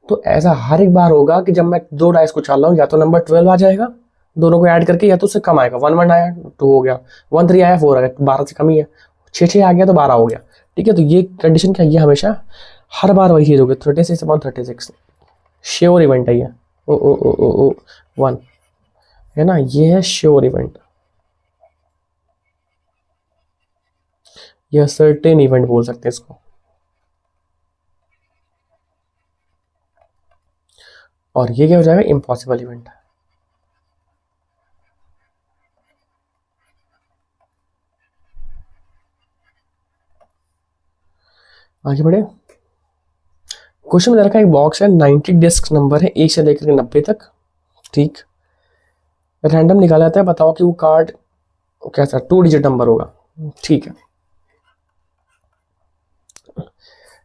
तो ऐसा हर एक बार होगा कि जब मैं 2 डाइस को चाल रहा हूँ, या तो नंबर 12 आ जाएगा दोनों को ऐड करके, या तो उससे कम आएगा। 1 1 आया 2 हो गया, 1 3 आया 4 आ गया, 12 से कम ही है। 6 6 आ गया तो 12 हो गया। ठीक है, तो ये कंडीशन क्या है, ये हमेशा हर बार वही चीज होगी। 36/36 श्योर इवेंट है ये। ओ ओ ओ ओ ओ 1 है ना, ये है श्योर इवेंट, ये सर्टेन इवेंट बोल सकते हैं इसको। और ये क्या हो जाएगा, इम्पॉसिबल इवेंट। आगे बढ़े। क्वेश्चन में दे रखा है एक बॉक्स है, 90 डिस्क नंबर है 1 से लेकर के 90 तक। ठीक, रैंडम निकाला जाता है, बताओ कि वो कार्ड कैसा 2 डिजिट नंबर होगा। ठीक है,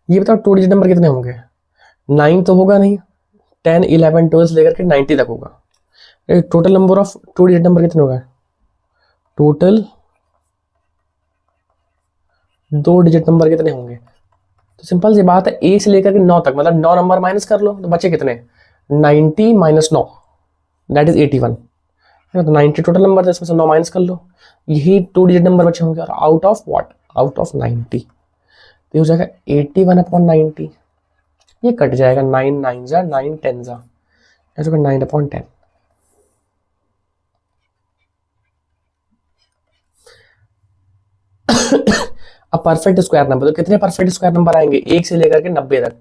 ये बताओ 2 डिजिट नंबर कितने होंगे। 9 तो होगा नहीं, 10 11 12 से लेकर के 90 तक होगा। Total number of 2 digit number कितने होगा, टोटल 2 डिजिट नंबर कितने होंगे। तो सिंपल सी बात है, 1 से लेकर के 9 तक, मतलब 9 नंबर माइनस कर लो तो बचे कितने, 90 माइनस 9 दैट इज 81 है ना। तो 90 टोटल नंबर है, इसमें से 9 माइनस कर लो, यही 2 डिजिट नंबर बचे होंगे। और out of what, out of 90, तो ये हो जाएगा 81/90। ये कट जाएगा, 9 9 जा 9 10 जा, ऐसे 9/10। अब परफेक्ट स्क्वायर नंबर, तो कितने परफेक्ट स्क्वायर नंबर आएंगे, 1 से लेकर के 90 तक,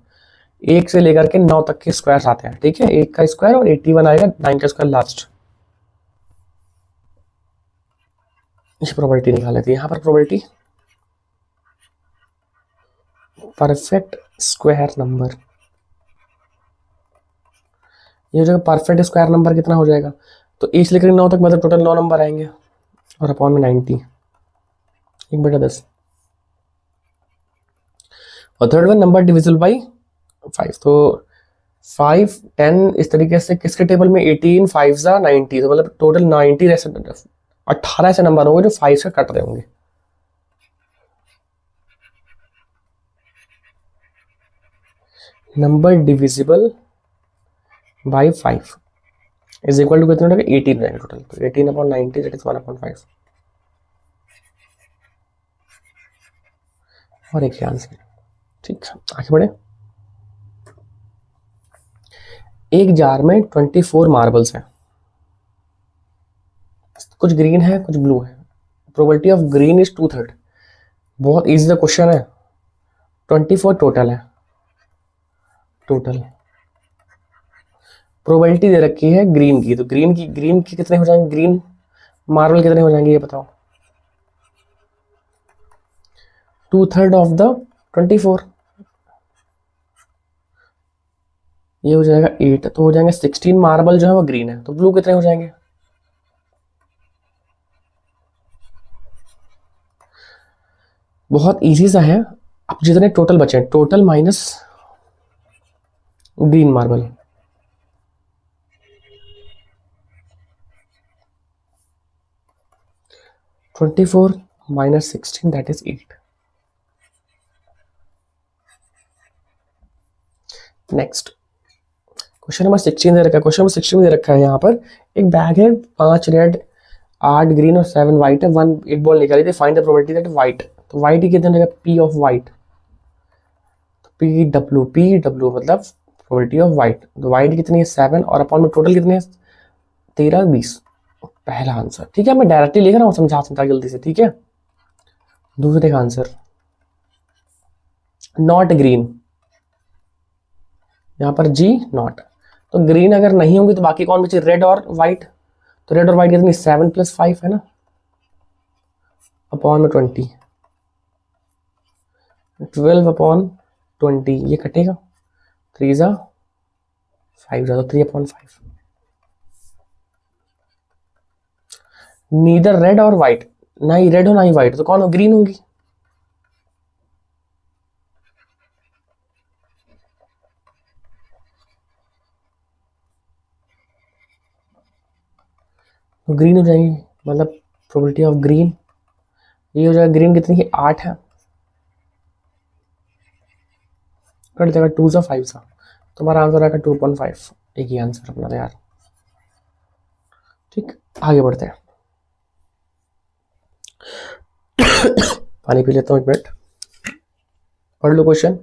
1 से लेकर के 9 तक के स्क्वायर आते हैं। ठीक है, 1 का स्क्वायर और 81 आएगा, 9 का स्क्वायर लास्ट। इस प्रोबेबिलिटी निकाल लेते हैं। यहाँ पर प्रोबेबिलिटी परफेक्ट स्क्वायर नंबर, ये हो जाएगा परफेक्ट स्क्वायर नंबर कितना हो जाएगा, तो 1 से लेकर 9 तक मतलब टोटल 9 नंबर आएंगे, और अपॉन में 90 1/10। और third one number divisible by 5, तो 5 10 इस तरीके से किसके टेबल में 18 5 जा 90, तो मतलब टोटल 90 ऐसे 18 ऐसे नंबर होंगे जो 5 से कट रहे होंगे। Number divisible by 5 is equal to कितने हो जाएगा, 18 रहेंगे टोटल, तो 18/90 दैट इज 1/5। और एक आंसर। ठीक है, आगे बढ़े। एक जार में 24 मार्बल्स हैं, कुछ ग्रीन है कुछ ब्लू है, प्रोबेबिलिटी ऑफ ग्रीन इज 2/3। बहुत इजी सा क्वेश्चन है, 24 टोटल है, टोटल प्रोबेबिलिटी दे रखी है ग्रीन की, तो ग्रीन की कितने हो जाएंगे, ग्रीन मार्बल कितने हो जाएंगे ये बताओ, 2/3 ऑफ द 24, ये हो जाएगा 8, तो हो जाएंगे 16 मार्बल जो है वो ग्रीन है, तो ब्लू कितने हो जाएंगे, बहुत इजी सा है। अब जितने टोटल बचे हैं, total minus green marble, -24 -16 that is 8। Next question number 16 दे रखा है, क्वेश्चन नंबर 16 में दे रखा है यहाँ पर एक बैग है, 5 रेड 8 ग्रीन और 7 व्हाइट है, एक बॉल निकाली थी, find the probability that white, तो व्हाइट ही कितने देगा, P of white, P W मतलब प्रोबेबिलिटी ऑफ व्हाइट, तो व्हाइट कितनी है 7 और अपॉन में टोटल कितने 13 20, पहला आंसर। ठीक है, मैं डायरेक्टली लिख रहा हूँ, समझा जल्दी से। ठीक है, दूसरे का आंसर नॉट ग्रीन, यहाँ पर जी नॉट, तो ग्रीन अगर नहीं होंगी तो बाकी कौन बचे, रेड और व्हाइट, तो रेड और व्हाइट कितनी 7 + 5 है ना, अपॉन में 20, 12/20, ये कटेगा 3 जा 5 जा, तो 3/5। नीदर रेड और व्हाइट, ना ही रेड हो ना ही व्हाइट, तो कौन हो, ग्रीन होगी, तो ग्रीन हो जाएगी, मतलब प्रोबेबिलिटी ऑफ ग्रीन, ये हो जाएगा ग्रीन कितनी है 8 है, कट जाएगा 2 जा 5 जा, तुम्हारा आंसर आएगा 2.5, एक ही आंसर अपना था यार। ठीक, आगे बढ़ते हैं। पानी पी लेता हूँ, 1 मिनट। पढ़ लो क्वेश्चन।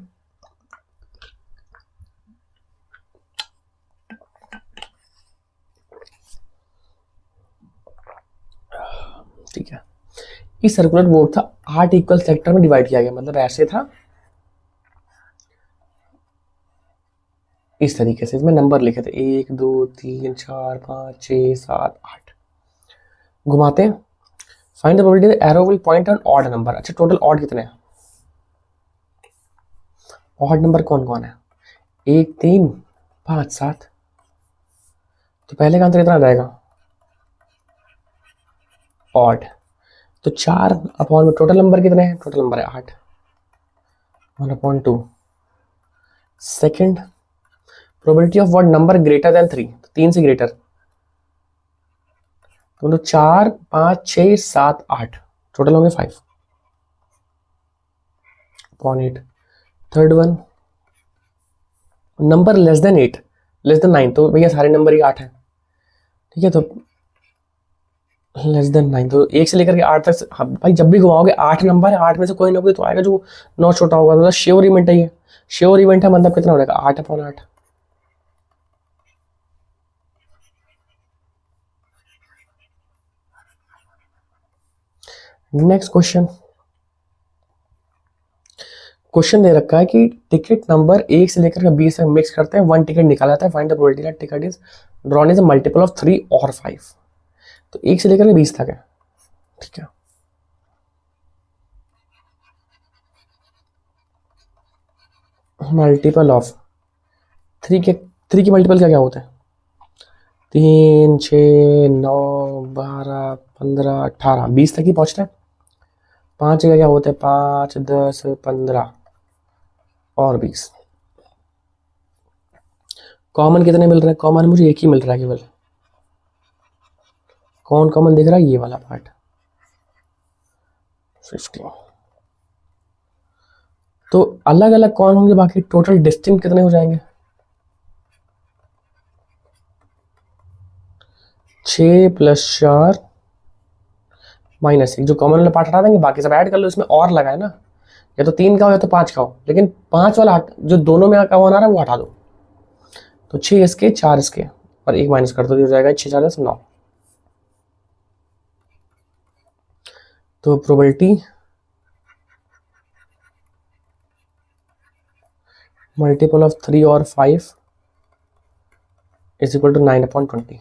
ठीक है, इस सर्कुलर बोर्ड था, 8 इक्वल सेक्टर में डिवाइड किया गया, मतलब ऐसे था, इस तरीके से। इसमें नंबर लिखे थे 1 2 3 4 5 6 7 8। घुमाते हैं। Find the probability arrow will point on odd number. अच्छा, टोटल ऑड कितने हैं? ऑड नंबर कौन कौन है? 1 3 5 7। तो पहले का आंसर कितना आ जाएगा? ऑड। तो 4 अपॉन में टोटल नंबर कितने हैं? टोटल नंबर है 8, 1/2। Second, probability of what number greater than 3, 3 से ग्रेटर। तो 4 5 6 7 8, टोटल होंगे 5 upon 8। Third one, number less than 8, less than 9, तो भैया सारे नंबर ही 8 है। ठीक है, तो लेस देन 9, तो 1 से लेकर के 8 तक। हाँ भाई, जब भी घुमाओगे 8 नंबर है, 8 में से कोई ना कोई तो आएगा जो 9 छोटा होगा, मतलब श्योर इवेंट है ये। श्योर इवेंट है, मतलब कितना हो जाएगा? 8 अपॉन 8। Next question. क्वेश्चन दे रखा है कि टिकट नंबर 1 से लेकर 20 तक मिक्स करते हैं, 1 टिकट निकाला जाता है, find the probability that ticket is drawn is a multiple of 3 और 5। तो 1 से लेकर 20 तक है। ठीक है, मल्टीपल ऑफ 3 के, 3 की मल्टीपल क्या क्या होता है? 3 6 9 12 15 18 20 तक ही पहुंचता है। 5 का क्या होता है? 5 10 15 और 20। कॉमन कितने मिल रहे हैं? कॉमन मुझे एक ही मिल रहा है केवल। कौन कॉमन दिख रहा है? ये वाला पार्ट, 15। तो अलग अलग कौन होंगे? बाकी टोटल डिस्टिंक्ट कितने हो जाएंगे? 6 + 4 -1। जो कॉमन वाला पार्ट हटा देंगे, बाकी सब ऐड कर लो। इसमें और लगा है ना, या तो 3 का हो या तो 5 का हो, लेकिन 5 वाला जो दोनों में का वन आ रहा है वो हटा दो। तो 6 इसके, 4 इसके, और 1 माइनस कर दो, हो जाएगा 6 4 10 9। तो प्रोबेबिलिटी मल्टीपल ऑफ 3 और 5 इज इक्वल टू 9/20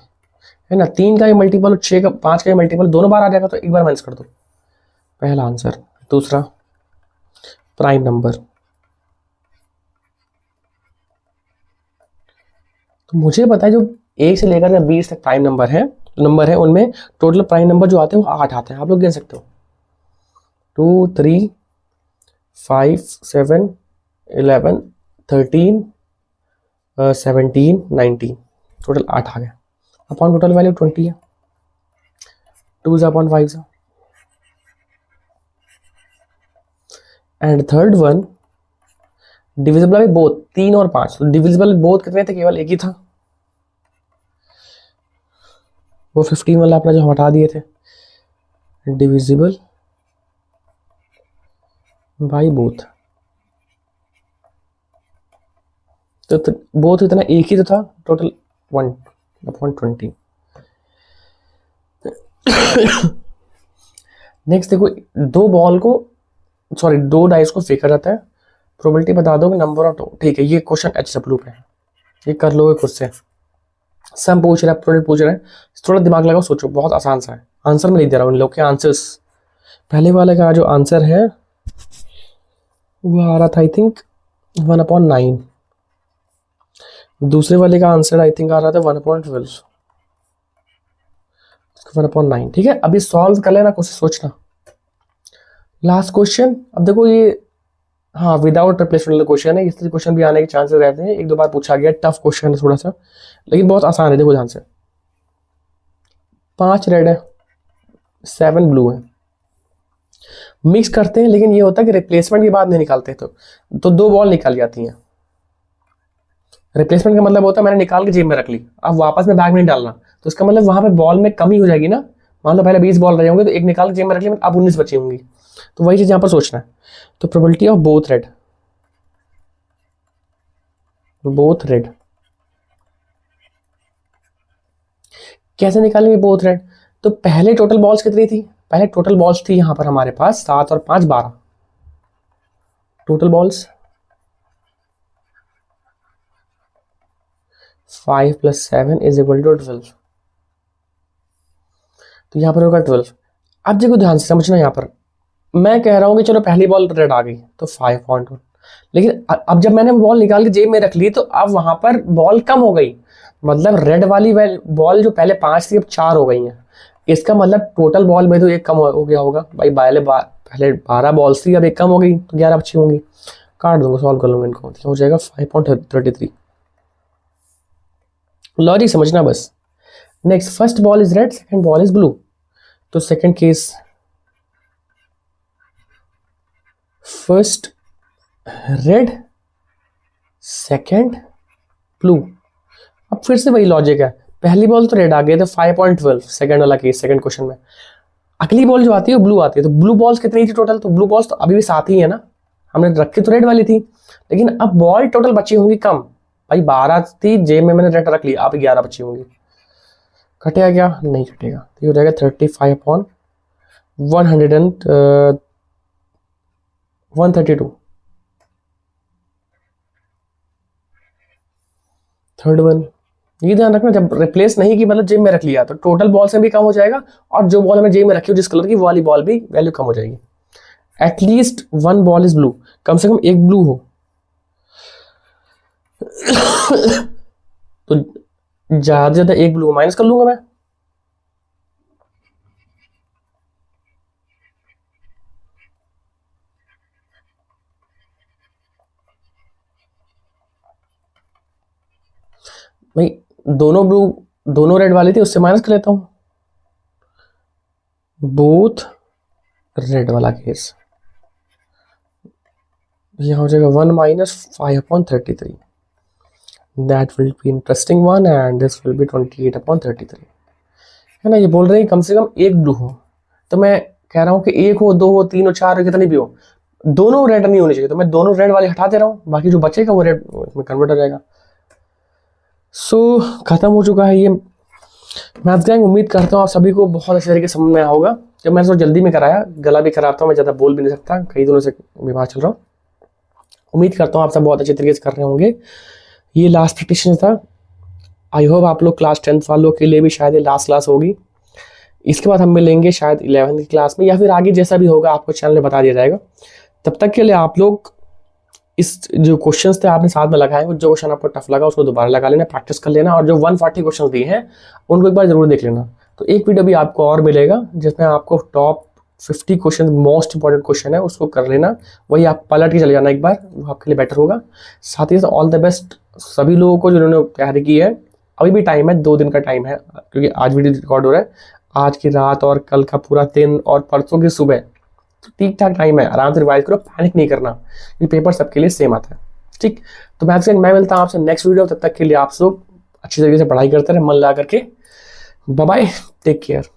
है ना। 3 का ही मल्टीपल, 6 का, 5 का ही मल्टीपल दोनों बार आ जाएगा, तो एक बार माइनस कर दो, पहला आंसर। दूसरा, प्राइम नंबर। तो मुझे पता है जो 1 से लेकर 20 तक प्राइम नंबर है, उनमें टोटल प्राइम नंबर जो आते हैं वो 8 आते हैं। आप लोग गिन सकते हो, 2 3 5 7 11 13 17 19, टोटल 8 आ गए। अपॉन टोटल वैल्यू 20 है, 2 upon 5। And third one, divisible by both 3 और 5। तो डिविजिबल बोथ कितने थे? केवल एक ही था, वो 15 वाला अपना जो हटा दिए थे। डिविजिबल बाय बोथ, तो बोथ इतना एक ही तो था, टोटल 1/20। नेक्स्ट देखो, दो डाइस को फेंका जाता है, प्रोबेबिलिटी बता दो कि नंबर ऑफ। ठीक है, ये क्वेश्चन HW पे है, ये कर लोगे खुद से। सम पूछ रहा है, प्रोडक्ट पूछ रहा है, थोड़ा दिमाग लगाओ, सोचो, बहुत आसान सा है। आंसर में लिख दे रहा हूँ इन लोग के आंसर्स। पहले वाले का जो आंसर है वो आ रहा था आई थिंक 1/9। दूसरे वाले का आंसर आई थिंक आ रहा था 1/12, 1/9। ठीक है, अभी सॉल्व कर लेना, कुछ सोचना। लास्ट क्वेश्चन, अब देखो ये, हाँ, विदाउट रिप्लेसमेंट वाला क्वेश्चन है। इस तरह क्वेश्चन भी आने के चांसेस रहते हैं, 1-2 बार पूछा गया, टफ क्वेश्चन है थोड़ा सा, लेकिन बहुत आसान है। देखो ध्यान से, 5 रेड है, 7 ब्लू है, मिक्स करते हैं, लेकिन ये होता है कि रिप्लेसमेंट के बाद नहीं निकालते, तो 2 बॉल निकाल जाती हैं। रिप्लेसमेंट का मतलब होता है मैंने निकाल के जेब में रख ली, अब वापस में बैग में नहीं डालना, तो इसका मतलब वहां पे बॉल में कमी हो जाएगी ना। मान लो पहले 20 बॉल रहे होंगे तो एक निकाल के जेब में रख ली, अब 19 बची होंगी, तो वही चीज यहाँ पर सोचना है। तो प्रोबेबिलिटी ऑफ बोथ रेड कैसे निकालेंगे बोथ रेड? तो पहले टोटल बॉल्स कितनी थी? पहले टोटल बॉल्स थी यहां पर हमारे पास 7 और 5 12 टोटल बॉल्स। 5 + 7 = 12, तो यहां पर होगा 12। अब देखो ध्यान से समझना, यहां पर मैं कह रहा हूं कि चलो पहली बॉल रेड आ गई तो 5.1, लेकिन अब जब मैंने बॉल निकाल के जेब में रख ली तो अब वहां पर बॉल कम हो गई, मतलब रेड वाली बॉल जो पहले 5 थी अब 4 हो गई हैं। इसका मतलब टोटल बॉल में तो एक कम हो गया होगा भाई, पहले 12 बॉल्स थी अब एक कम हो गई तो 11 बची होंगी। काट दूंगा, सॉल्व कर लूंगा इनको, तो हो जाएगा 5.33। लॉजिक समझना बस। Next, first ball is red, second ball is blue, तो second case first red second blue. अब फिर से वही लॉजिक है, पहली बॉल तो रेड आ गई तो 5.12 सेकंड वाला केस, सेकंड क्वेश्चन में। अगली बॉल जो आती है वो ब्लू आती है, तो ब्लू बॉल्स कितनी थी टोटल? तो ब्लू बॉल्स तो अभी भी 7 ही है ना, हमने रखी तो रेड वाली थी, लेकिन अब बॉल टोटल बची होंगी कम भाई, 12 थी जेब में मैंने रेड रख ली, अब 11 बची होंगी। घटेगा क्या? नहीं घटेगा, तो ये हो जाएगा 35/132। थर्ड वन, ये ध्यान रखना, जब रिप्लेस नहीं की मतलब जेब में रख लिया तो टोटल बॉल से भी कम हो जाएगा, और जो बॉल हमें जेब में रखी हो जिस कलर की वो वाली बॉल भी वैल्यू कम हो जाएगी। एटलीस्ट 1 बॉल इज ब्लू, कम से कम एक ब्लू हो। तो ज्यादा से ज्यादा एक ब्लू माइनस कर लूंगा मैं, भाई दोनों ब्लू दोनों रेड वाली थी, उससे माइनस कर लेता हूं, बोथ रेड वाला केस। यहां हो जाएगा 1 - 5/33, that will be interesting one, and this will be 28/33, है ना। ये बोल रहे हैं कम से कम एक ब्लू हो, तो मैं कह रहा हूं कि एक हो, 2 हो, 3 हो, 4 हो, कितनी भी हो, दोनों रेड नहीं होनी चाहिए, तो मैं दोनों रेड वाली हटा दे रहा हूं, बाकी जो बचेगा वो रेड में कन्वर्ट हो जाएगा। सो खत्म हो चुका है ये मैथ्स गैंग। उम्मीद करता हूँ आप सभी को बहुत अच्छे तरीके से समझ में आया होगा। जब मैंने तो जल्दी में कराया, गला भी खराब था, मैं ज़्यादा बोल भी नहीं सकता, कई दिनों से बीमार चल रहा हूँ। उम्मीद करता हूँ आप सब बहुत अच्छे तरीके से कर रहे होंगे। ये लास्ट प्रैक्टिस था, आई होप आप लोग क्लास 10th वालों के लिए भी शायद ये लास्ट क्लास होगी। इसके बाद हम मिलेंगे शायद 11th की क्लास में, या फिर आगे जैसा भी होगा आपको चैनल में बता दिया जाएगा। तब तक के लिए आप लोग इस जो क्वेश्चंस थे आपने साथ में लगाए, जो क्वेश्चन आपको टफ लगा उसको दोबारा लगा लेना, प्रैक्टिस कर लेना, और जो 140 क्वेश्चन दिए हैं उनको एक बार जरूर देख लेना। तो एक वीडियो भी आपको और मिलेगा जिसमें आपको top 50 question, most important question है, उसको कर लेना, वही आप पलट के चले जाना एक बार, वो आपके लिए बेटर होगा। साथ ही साथ ऑल द बेस्ट सभी लोगों को जिन्होंने तैयारी की है। अभी भी टाइम है, 2 दिन का टाइम है, क्योंकि आज वीडियो रिकॉर्ड हो रहा है, आज की रात और कल का पूरा दिन और परसों की सुबह, तो ठीक ठाक टाइम है, आराम से रिवाइज करो, पैनिक नहीं करना, ये पेपर सबके लिए सेम आता है। ठीक, तो मैं मिलता हूँ आपसे नेक्स्ट वीडियो, तब तक के लिए आप लोग अच्छी तरीके से पढ़ाई करते रहे, मन लगा करके। Bye bye, take care.